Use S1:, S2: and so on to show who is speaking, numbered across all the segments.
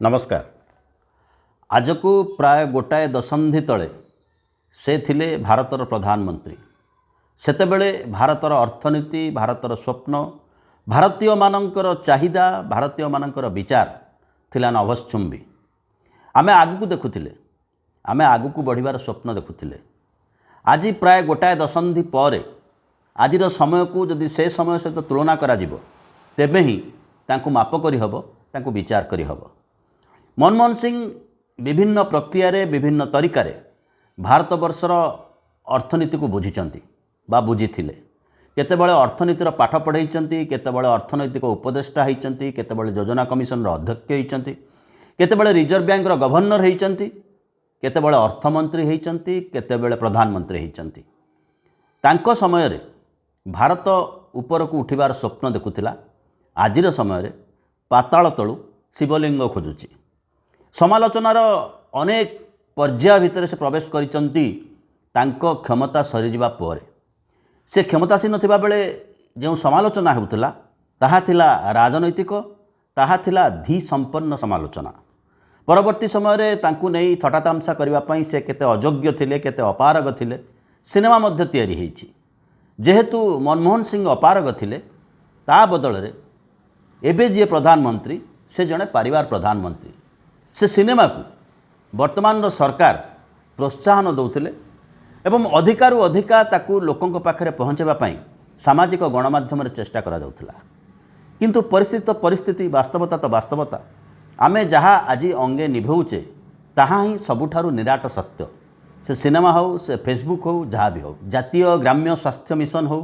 S1: नमस्कार। आज को प्राय गोटाए दशंधि तले से थिले भारतर प्रधानमंत्री। सेतेबेले भारतर अर्थनीति, भारतर स्वप्न, भारतीय मानकर चाहिदा, भारतीय मानकर विचार थिला नभश्चुंबी। आमे आगु को देखुथिले, आमे आगु को बढ़िबार स्वप्न देखुथिले। आज प्राय गोटाए दशंधि पर आजिर समय को जदि से समय सहित तुलना करा जिवो तेबे ही तांकु माप करि हबो, तांकु विचार करि हबो। मनमोहन सिंह विभिन्न प्रक्रिया रे विभिन्न तरीका भारतवर्षर अर्थनीति को बुझीचंती बा बुझीथिले। केतेबेले अर्थनीतिर पाठ पढ़ाइचंती, केतेबेले अर्थनैतिक उपदेष्टा होइचंती, केतेबेले योजना कमिशन अध्यक्ष होइचंती, केतेबेले रिजर्व बैंक गवर्नर होइचंती, केतेबेले अर्थमंत्री होइचंती, केतेबेले प्रधानमंत्री होइचंती। तांको समय रे भारत ऊपर को उठिबार स्वप्न देखुथिला। आजिर समय रे पाताल तळु शिवलिंग खोजुची। समालोचनार अनेक पर्याय भितर से प्रवेश करिचंती। तांको क्षमता सरीजिबा परे से क्षमतासीन नथिबा बेले जो समालोचना हेउतला ताहा थिला राजनैतिक, ताहा थिला धी संपन्न समालोचना। परवर्ती समय रे तांकु नै थटातामसा करिबा पई से केते अयोग्य थिले, केते अपारग थिले, सिनेमा मध्य तयारी हेछि। जेहेतु मनमोहन सिंह अपारग थिले, ता बदल रे एबे जे प्रधानमंत्री से जड़े परिवार प्रधानमंत्री। से सिनेमा को वर्तमान सरकार प्रोत्साहन दौथिले एवं अधिकारु अधिका ताकू लोकों पाखरे पहुँचेबा पई सामाजिक गणमाध्यम रे चेष्टा करा जाउथला। किंतु परिस्थिति वास्तवता तो वास्तवता। आमे जहा आज अंगे निभौचे ताहा ही सबुठारु निराट सत्य। से सिनेमा हो, से फेसबुक हो, जहाँ भी हो, जातीय ग्राम्य स्वास्थ्य मिशन हो,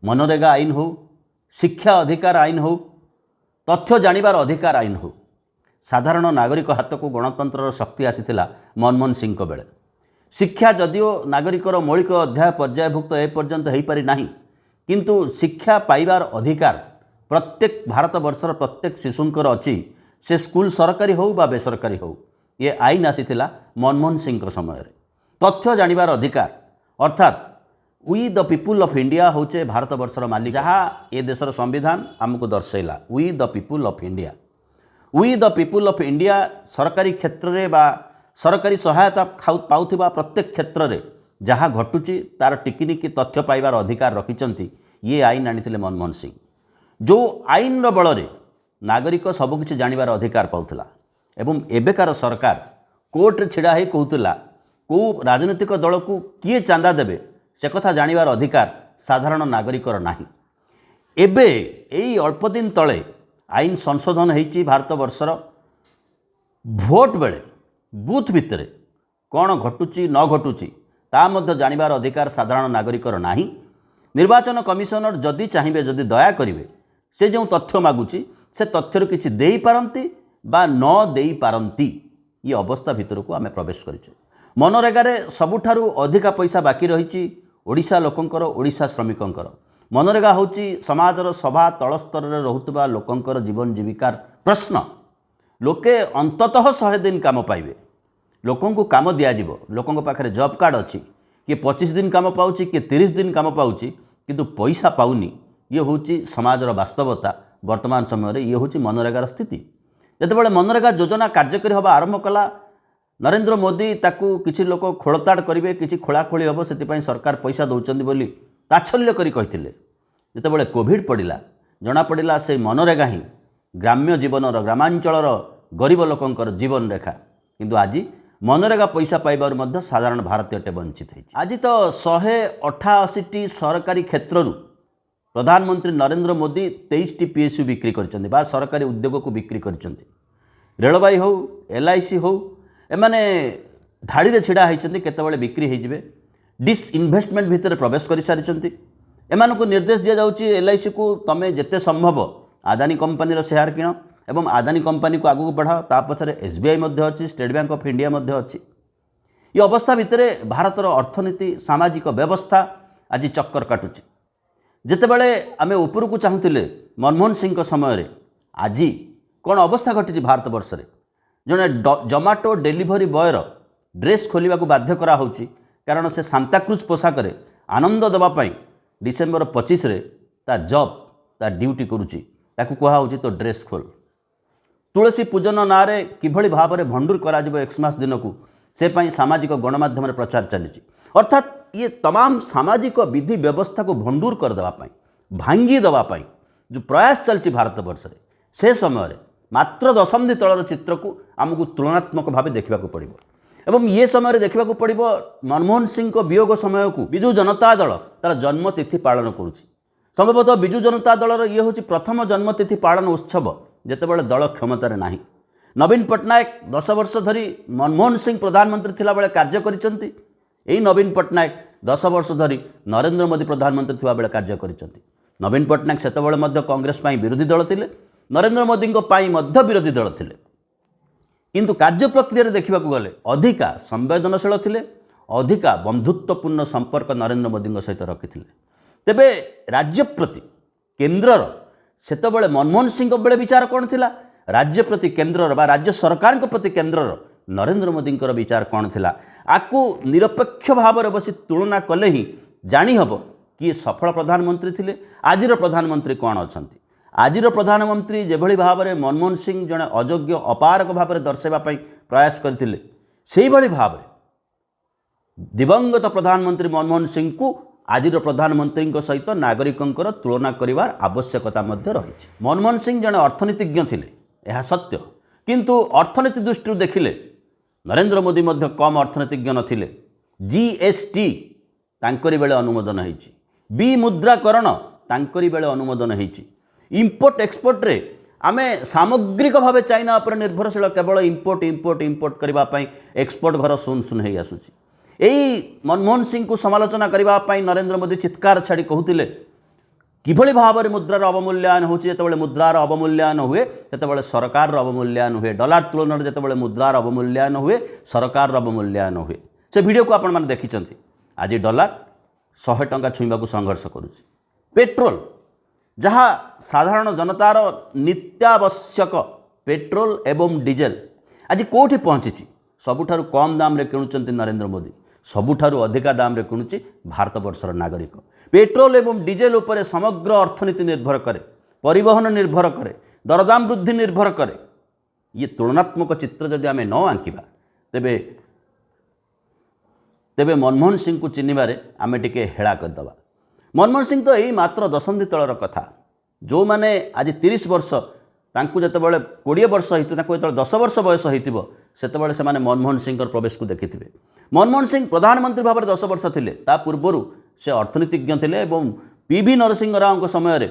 S1: मनरेगा आईन हो, शिक्षा अधिकार आईन हो, तथ्य जानिबार अधिकार आईन हो, साधारण नागरिक हाथ को गणतंत्र शक्ति आसीथिला मनमोहन सिंह को बेले। शिक्षा जदिओ नागरिकर मौलिक अध्याय पर्यायभुक्त ए पर्यंत हो पारि नाही, किंतु शिक्षा पाइबार अधिकार प्रत्येक भारत वर्षर प्रत्येक शिशुंकर अच्छी। से स्कूल सरकारी हो बा बेसरकारी हो, ये आईन आसीथिला मनमोहन सिंह को समय रे। तथ्य जानिबार अधिकार अर्थात we the people of India होचे भारत वर्षर मालिक। जहाँ ए देशर संविधान आमको दर्शाइला we the people of India. We the people of India सरकारी क्षेत्र में बा सरकारी सहायता पाउथिबा प्रत्येक क्षेत्र में जहाँ घटुची तार टिकिनिकी तथ्य पाइबार अधिकार रखिचंती। ये आईन आनिथिले मनमोहन सिंह। जो आईन रो बल रे नागरिक सबकिछि जानिबार अधिकार पाउथला एवं एबेकार सरकार कोर्ट रे छिड़ा हे कहउतला को राजनीतिक दल को किए चांदा देबे से कथा जानिबार अधिकार साधारण नागरिकर नाही। एबे एई अल्प दिन तले आईन संशोधन होइछि भारत वर्षर। भोट बेले बूथ भितर कौन घटुची न घटुची ता मध्य जानिबार अधिकार साधारण नागरिकर नाही। निर्वाचन कमिशनर जदि चाहिए, जदि दया करिवे, से जो तथ्य मागुची से तथ्यर किछि देई पारंती बा न देई पारंती। ये अवस्था भितर को आमे प्रवेश करिछे। मनरेगा रे सबुठारु अधिका पैसा बाकी रहिछि ओडिशा लोकंकर, ओडिशा श्रमिकंकर। मनरेगा होची समाजर सभा तल स्तर रे रहुतबा लोकंकर जीवन जीविकार प्रश्न। लोके अंततः 100 दिन काम पाइबे, लोकों को काम दिया जिवो। लोकों को पाखरे जॉब कार्ड अछि, कि 25 दिन काम पाउची, कि 30 दिन काम पाउची, किंतु पैसा पाउनी। ये होची समाजर वास्तवता। वर्तमान समय रे ये होची मनरेगार स्थिति। जेतेबेले मनरेगा योजना कार्यकारी हवा आरंभ कला नरेंद्र मोदी ताकू किछि लोक खोलताड़ करिवे, किछि खोलाखोली हबो, सेतिपई सरकार पैसा दउचंदी बोली ताच्छल्य करी कहिथिले। जेतेबेले कोविड पड़िला जना पड़िला से मनरेगा ही ग्राम्य जीवनर, ग्रामांचलर गरीब लोकंकर जीवन रेखा। किंतु आज मनरेगा पैसा पाइबार मध्य साधारण भारतीयटे वंचित है। आज तो 188टी सरकारी क्षेत्रु प्रधानमंत्री नरेंद्र मोदी 23टी पीएसयू बिक्री करचंदी बा सरकारी उद्योग को बिक्री करचंदी। रेलबाई हो, एलआईसी हो, एमाने धाड़ी रे छिड़ा होइचंती केतेबेले बिक्री होइजिबे। डिस इन्वेस्टमेंट भितर प्रवेश कर सारी। एमानकु निर्देश दिया जाउची एलआईसी को तमे जेते संभव आदानी कंपनी शेयर किण एवं आदानी कंपनी को आगू बढ़ाओ। ता पछरे एसबीआई मध्य अच्छी, स्टेट बैंक ऑफ इंडिया मध्य अच्छी। ये अवस्था भितर भारतर अर्थनीति, सामाजिक व्यवस्था आज चक्कर काटुची। जेतेबेले आमे उपरकू चाहूतिले मनमोहन सिंह समय रे आज कौन अवस्था घटी भारत वर्ष रे। जड़े जोमाटो डेलीवरी बॉयर ड्रेस खोलिबा को बाध्य करा होची, कारण से सांताक्रुज पोशाक आनंद देवाई डिसेम्बर 25 रे ता जॉब ता ड्यूटी करुची। ताकू कहा होची तो ड्रेस खोल, तुलसी पूजन नारे किभली भाव में भंडूर करा एक्समास दिन को से सामाजिक गणमाध्यम प्रचार चली अर्थात ये तमाम सामाजिक विधि व्यवस्था को भंडूर करदेवाई भांगी देवाई जो प्रयास चलती भारत वर्ष में से समय मात्र दशंधि तलर चित्र को आमको तुलनात्मक भाव देखा पड़ो एवं ये समय देखा पड़ो मनमोहन सिंह को वियोग समय को विजु जनता दल तार जन्मतिथि पालन करुच्ची संभवतः विजु जनता दलर ये हूँ प्रथम जन्मतिथि पालन उत्सव जितेबाला दल क्षमतार ना नवीन पट्टनायक 10 वर्ष धरी मनमोहन सिंह प्रधानमंत्री थिला बेले कार्य करिसेंती एई नवीन पट्टनायक 10 वर्ष धरी नरेंद्र मोदी प्रधानमंत्री थिबा बेले कार्य करिसेंती नवीन पट्टनायक सेतेबेले मध्य कांग्रेस पाई विरोधी दल थिले नरेंद्र मोदी पाई मध्य विरोधी दल थिले किंतु कार्य प्रक्रिया देखा गले अधिका संवेदनशील थिले अधिका बंधुत्वपूर्ण संपर्क नरेंद्र मोदी सहित रखी तेबे राज्य प्रति केन्द्रर सेतेबेले मनमोहन सिंह बेले विचार कौन थिला राज्य प्रति केन्द्रर बा राज्य सरकार प्रति केन्द्रर नरेंद्र मोदी विचार कौन थिला आकु निरपेक्ष भाव में बसी तुलना कले ही जानी हब कि सफल प्रधानमंत्री थिले आजिर प्रधानमंत्री कौन अछंती आजिर प्रधानमंत्री जेभली भाव में मनमोहन सिंह जड़े अयोग्य अपारक भाव में दर्शाइबा पई प्रयास करथिले सेही भली भाव में दिवंगत प्रधानमंत्री मनमोहन सिंह को आजिर प्रधानमंत्री सहित नागरिकों तुलना करिवार आवश्यकता मध्य रही मनमोहन सिंह जड़े अर्थनीतिज्ञ थिले यह सत्य किंतु अर्थनीति दृष्टि देखिले नरेंद्र मोदी मध्य कम अर्थनीतिज्ञ नथिले जीएसटी तांकरी बेले अनुमोदन होईची विमुद्राकरण तांकरी बेले अनुमोदन होईची इंपोर्ट एक्सपोर्ट रे आमे सामग्रिक भाव चाइना पर निर्भरशील केवल इंपोर्ट इंपोर्ट इंपोर्ट करबा पई एक्सपोर्ट घर सुन सुन हो आसुची यही मनमोहन सिंह को समालोचना करने नरेंद्र मोदी चित्कार छाड़ी कहते किभली भाव में मुद्रार अवमूल्यायन होते मुद्रार अवमूल्यायन हुए से सरकार अवमूल्यायन हुए डॉलर तुलन जिते मुद्रार अवमूल्यायन हुए सरकार अवमूल्यायन हुए से वीडियो को आपण मैंने देखी आज डॉलर 100 टंका छुईवा संघर्ष करुच्ची पेट्रोल जहाँ साधारण जनतार नित्यावश्यक पेट्रोल एवं डीजेल आज कौटी पहुँची सबुठारु कम दाम रे किणुचंती नरेंद्र मोदी सबुठारु अधिका दाम रे किणुची भारत वर्षर नागरिक पेट्रोल एवं डीजेल उपरे समग्र अर्थनीति निर्भर करे परिवहन निर्भर करे दरदाम वृद्धि निर्भर करे ये तुलनात्मक चित्र जदि आमे न आंकिबा तेबे तेबे मनमोहन सिंह को चिन्हिबारे आमे टिके हेळा करदबा मनमोहन सिंह तो यही मात्र दशंधि तलर कथा जो माने आज 30 वर्ष तांकु जतबेले 20 वर्ष होइतो तांकु जतबेले 10 वर्ष बयस होइतिबो सेतबेले से माने मनमोहन सिंह प्रवेश को देखिथिबे मनमोहन सिंह प्रधानमंत्री भाव में 10 वर्ष थिले ता पूर्वरु से अर्थनीतिज्ञ थिले एवं पीवी नरसिंह राव को समय रे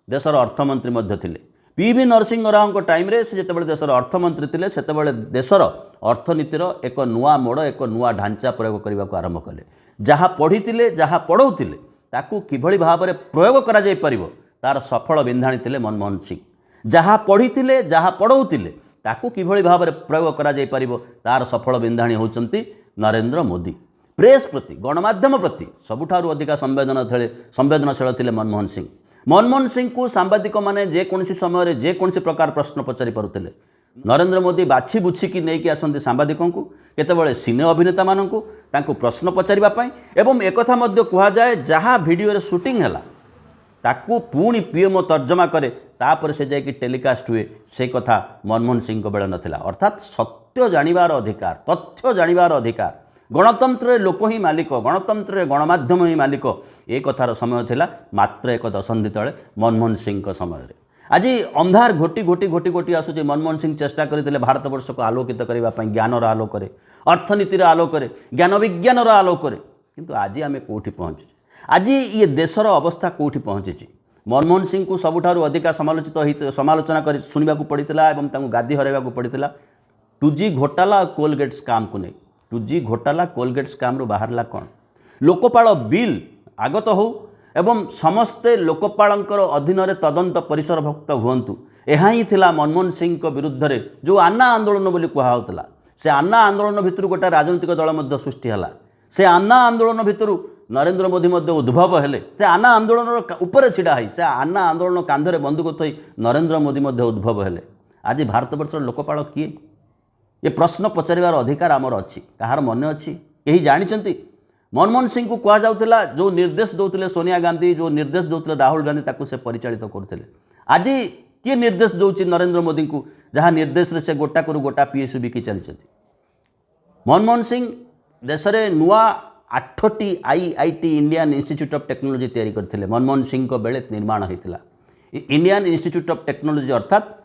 S1: देशर अर्थमंत्री मध्य थिले पीवी नरसिंह राव को टाइम रे से जतबेले देशर अर्थमंत्री थिले सेतबेले देशर अर्थनीतिर एक नुआ मोड़ एक नुआ ढांचा प्रयोग करने को आरंभ कले जहाँ पढ़ी जहाँ पढ़ौले ताकू किभली भाव में प्रयोग करा जाई परिबो तार सफल बिंधाणी थिले मनमोहन सिंह जहाँ पढ़ी जहाँ पढ़ौले ताकू किभली भाव में प्रयोग करा जाई परिबो तार सफल बिंधाणी होचंती नरेंद्र मोदी प्रेस प्रति गणमाध्यम प्रति सबुठारु अधिका संवेदनशील थिले मनमोहन सिंह को सांबादिक माने जेकोसी समय जेकोसी प्रकार प्रश्न पचारि पारुथिले नरेंद्र मोदी बाछि बुछिकी नहीं आसती सांबादिकों को केतबेले सिने अभिनेता मानू तांको प्रश्न पचारिबा एवं एकथा मध्य कहुए जहाँ वीडियो रे शूटिंग है ताकू पुणी पीएमओ तर्जमा करे तापर से जाकि टेलीकास्ट हुए से कथा मनमोहन सिंह को बेले नथिला अर्थात सत्य जानिबार अधिकार तथ्य जानिबार अधिकार गणतंत्र लोक ही मालिक गणतंत्र गणमाध्यम ही मालिक ए कथार समय थिला मात्र एक दशंधि तले मनमोहन सिंह समय रे आज अंधार घोटी घोटी घोटी घोटी आसूचे मनमोहन सिंह चेष्टा करते भारत वर्ष को आलोकित करने ज्ञानर आलोक अर्थनीतिर आलोक ज्ञान विज्ञानर आलोक किंतु आज आम कौटी पहुँचे आज ये देशर अवस्था कौटी पहुँची मनमोहन सिंह को सबुठारु अधिका समालोचना कर शुणा पड़ता और गादी हरवा पड़ता 2G घोटाला कोलगेट स्काम को नहीं 2G घोटाला कोलगेट स्काम रू बाहरला कौन लोकपाल बिल आगत हो एवं समस्ते लोकपालंकर अधीन तदंत परिसरभुक्त हुंतु यह ही थिला मनमोहन सिंह को विरुद्ध रे जो आन्ना आंदोलन बोली कहुला से आन्ना आंदोलन भितर गोटे राजनीतिक दल मध्य सृष्टि है से आन्ना आंदोलन भितर नरेंद्र मोदी मध्य उद्भव हेले से आन्ना आंदोलन ऊपर छिड़ा है से आन्ना आंदोलन कांधरे बंदूक थई नरेंद्र मोदी मध्य उद्भव हेले आज भारतवर्ष लोकपाल किए ये प्रश्न पचारिबार अधिकार आमर अच्छी कहार मन अच्छी यही जानते मनमोहन सिंह को कहुला जो निर्देश दौले सोनिया गांधी जो निर्देश दौले राहुल गांधी ताकू से परिचालित करते आज किए निर्देश दौर नरेंद्र मोदी को जहाँ निर्देश से गोटा करू गोटा पीएसयू बिकी चली मनमोहन सिंह देश में नुआ 8टी IIT Indian institute of technology तैयारी करथिले। मनमोहन सिंह को बेले निर्माण होता इंडियन इंस्टीट्यूट ऑफ टेक्नोलॉजी अर्थात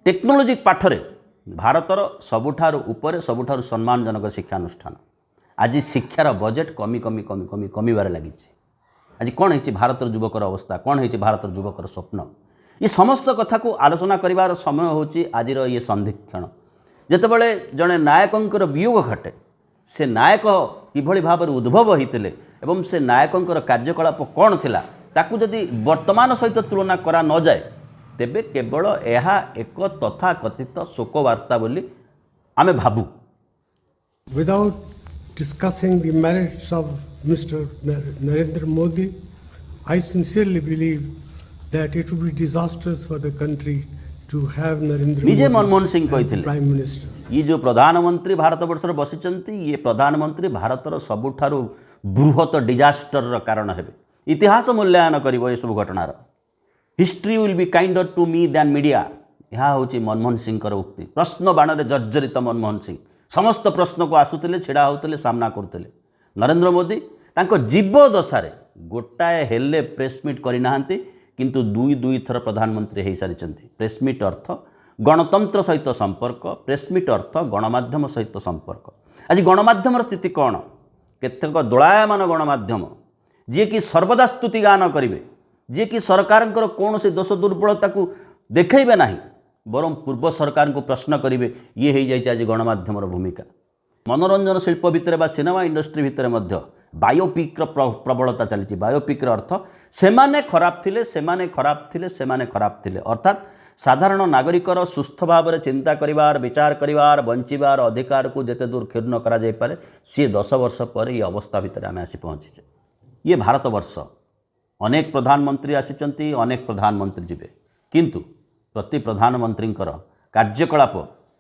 S1: टेक्नोलॉजी पाठरे भारतर सबुठार ऊपर सबुठार सम्मानजनक शिक्षानुष्ठान। आज शिक्षार बजेट कमी कमी कमी कमी कमिबार लगी। आज कौन है भारतर युवकर अवस्था, कौन है भारतर युवकर स्वप्न, ये समस्त कथा को आलोचना करिवार समय होची आजिर ये संधिक्षण। जेतेबेले जड़े नायकंकर वियोग घटे से नायक किभली भाव उद्भव होते एवं से नायकंकर कार्यकलाप कौन थिला ताकू जदि वर्तमान सहित तुलना करा न जाए तेबे केवल यह एक तथाकथित शोकवार्ता बोली आमे भाबू।
S2: Without discussing the merits of Mr. Narendra Modi, I sincerely believe that it would be disastrous for the country to have Narendra
S1: निजे
S2: Modi
S1: मनमोहन सिंह
S2: as
S1: कहते
S2: Prime Minister.
S1: ये जो प्रधानमंत्री भारत वर्षर बसिचंती ये प्रधानमंत्री भारतर सबुठारु बृहत डिजास्टर कारण हेबे। इतिहास मूल्यांकन करिवो ये सब घटनार। History will be kinder to me than media. यह हूँ मनमोहन सिंह उक्ति। प्रश्न बाण जर्जरित मनमोहन सिंह समस्त प्रश्न को आसुले छिड़ा होते सामना करते। नरेंद्र मोदी तांको जीवदशारे गोटाए हेले प्रेसमिट करना किंतु दुई दुई थर प्रधानमंत्री हो सारी। प्रेसमिट अर्थ गणतंत्र सहित संपर्क, प्रेसमिट अर्थ गणमाध्यम सहित संपर्क। आज गणमाध्यम स्थिति कौन? केतेक दोलायमान गणमाध्यम जी कि सर्वदा स्तुति गान करेंगे, जी कि सरकार कौन से दोष दुर्बलता को देखेबे नहीं बरं पूर्व सरकार को प्रश्न करेंगे। ये हो जाए आज गणमाध्यम भूमिका। मनोरंजन शिल्प भितर बा सिनेमा इंडस्ट्री भितर मध्य बायोपिक प्रबलता चली। बायोपिक अर्थ सेमाने खराब थिले, सेमाने खराब थिले, सेमाने खराब थिले अर्थात साधारण नागरिकर सुस्थ भाव में चिंता करिवार, विचार करिवार, बंचिबार अधिकार को जेते दूर क्षुण्ण करा जाय पारे सी 10 वर्ष पर ये अवस्था भितर आमे आसी पहुँचीचे। ये भारत वर्ष अनेक प्रधानमंत्री आसीचंती, अनेक प्रधानमंत्री जीवे, किंतु प्रति प्रधानमंत्री कार्यकलाप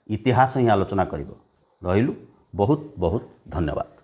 S1: इतिहास ही आलोचना करिबो। रहिलु बहुत बहुत धन्यवाद।